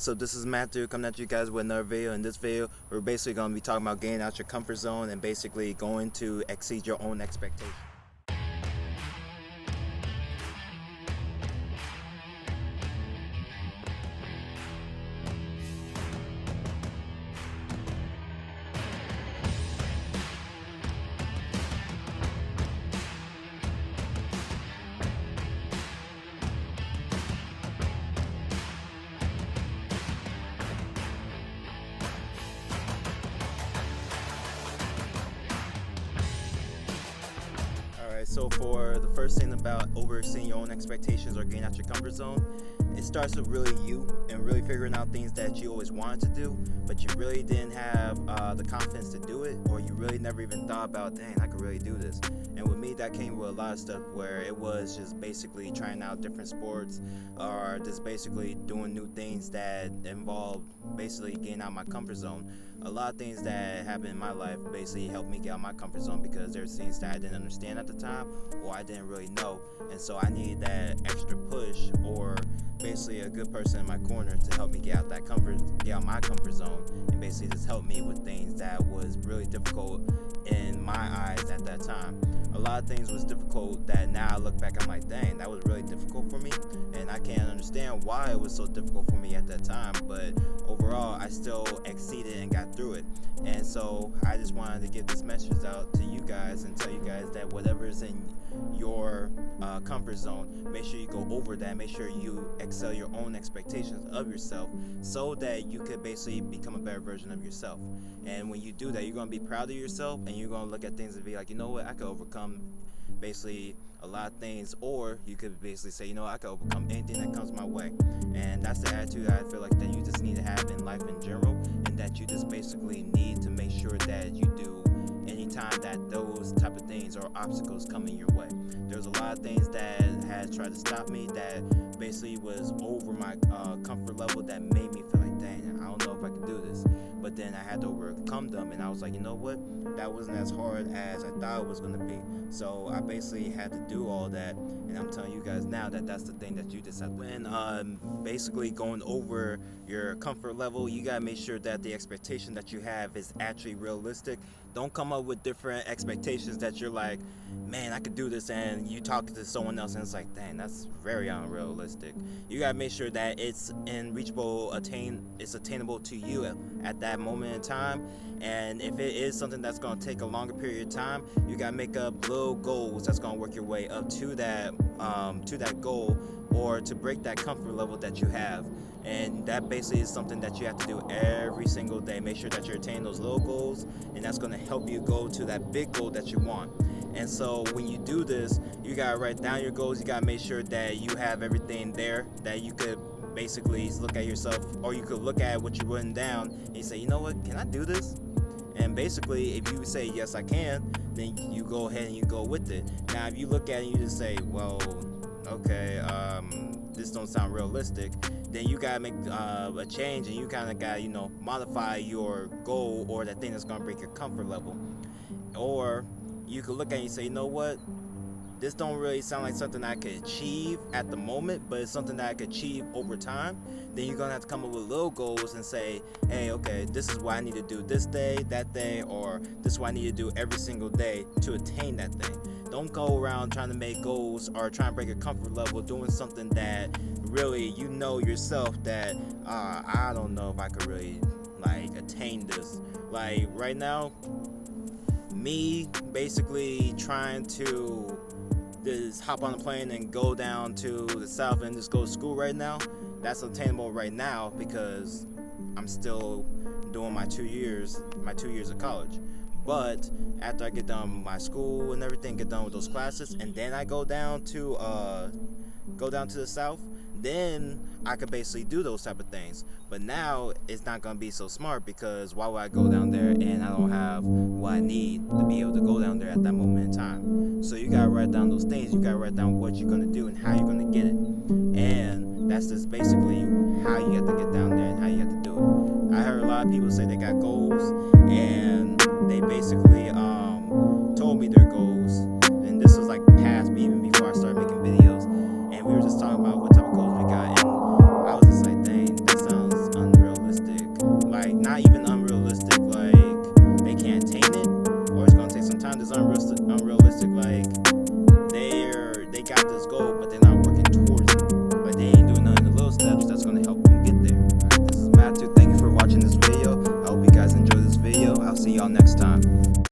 So this is Matthew coming at you guys with another video. In this video, we're basically going to be talking about getting out your comfort zone and basically going to exceed your own expectations. So for the first thing about overseeing your own expectations or getting out your comfort zone, it starts with really you and really figuring out things that you always wanted to do, but you really didn't have the confidence to do it, or you really never even thought about, dang, I could really do this. And with me, that came with a lot of stuff where it was just basically trying out different sports or just basically doing new things that involved basically getting out my comfort zone. A lot of things that happened in my life basically helped me get out my comfort zone because there's things that I didn't understand at the time or I didn't really know, and so I needed that extra push or basically a good person in my corner to help me get out my comfort zone, and basically just help me with things that was really difficult in my eyes at that time. A lot of things was difficult that now I look back, I'm like, dang, that was really difficult for me, and I can't understand why it was so difficult for me at that time, but overall I still exceeded and got through it. And so I just wanted to get this message out to you guys and tell you guys that whatever is in your comfort zone, make sure you go over that, make sure you excel your own expectations of yourself so that you could basically become a better version of yourself. And when you do that, you're going to be proud of yourself and you're going to look at things and be like, you know what, I could overcome basically a lot of things, or you could basically say, you know, I can overcome anything that comes my way. And that's the attitude I feel like that you just need to have in life in general, and that you just basically need to make sure that you do anytime that those type of things or obstacles come in your way. There's a lot of things that had tried to stop me that basically was over my comfort level that made me feel like, dang, I don't know if I can do this. But then I had to overcome them, and I was like, you know what, that wasn't as hard as I thought it was going to be. So I basically had to do all that, and I'm telling you guys now that that's the thing that you just have to. When basically going over your comfort level, you got to make sure that the expectation that you have is actually realistic. Don't come up with different expectations that you're like, man, I could do this, and you talk to someone else and it's like, dang, that's very unrealistic. You gotta make sure that it's reachable, it's attainable to you at that moment in time. And if it is something that's gonna take a longer period of time, you gotta make up little goals that's gonna work your way up to that goal, or to break that comfort level that you have. And that basically is something that you have to do every single day. Make sure that you're attaining those little goals, and that's going to help you go to that big goal that you want. And so when you do this, you got to write down your goals. You got to make sure that you have everything there, that you could basically look at yourself, or you could look at what you've written down and you say, you know what, can I do this? And basically, if you say, yes, I can, then you go ahead and you go with it. Now, if you look at it and you just say, well, okay, this don't sound realistic, then you gotta make a change, and you kind of gotta, modify your goal or that thing that's gonna break your comfort level. Or you could look at it and say, you know what, this don't really sound like something I could achieve at the moment, but it's something that I could achieve over time. Then you're gonna have to come up with little goals and say, hey, okay, this is what I need to do this day, that day, or this is what I need to do every single day to attain that thing. Don't go around trying to make goals or trying to break a comfort level doing something that really you know yourself that I don't know if I could really attain this. Like right now, me basically trying to just hop on a plane and go down to the south and just go to school right now, that's attainable right now because I'm still doing my 2 years of college. But after I get done with my school and everything, get done with those classes, and then I go down to the south, then I could basically do those type of things. But now it's not gonna be so smart, because why would I go down there and I don't have what I need to be able to go down there at that moment in time? So you gotta write down those things. You gotta write down what you're gonna do and how you're gonna get it. And that's just basically how you have to get down there and how you have to do it. I heard a lot of people say they got goals, and they basically told me their goals, and this was like past me, even before I started making videos, and we were just talking about what type of goals we got, and I was just like, dang, that sounds y'all next time.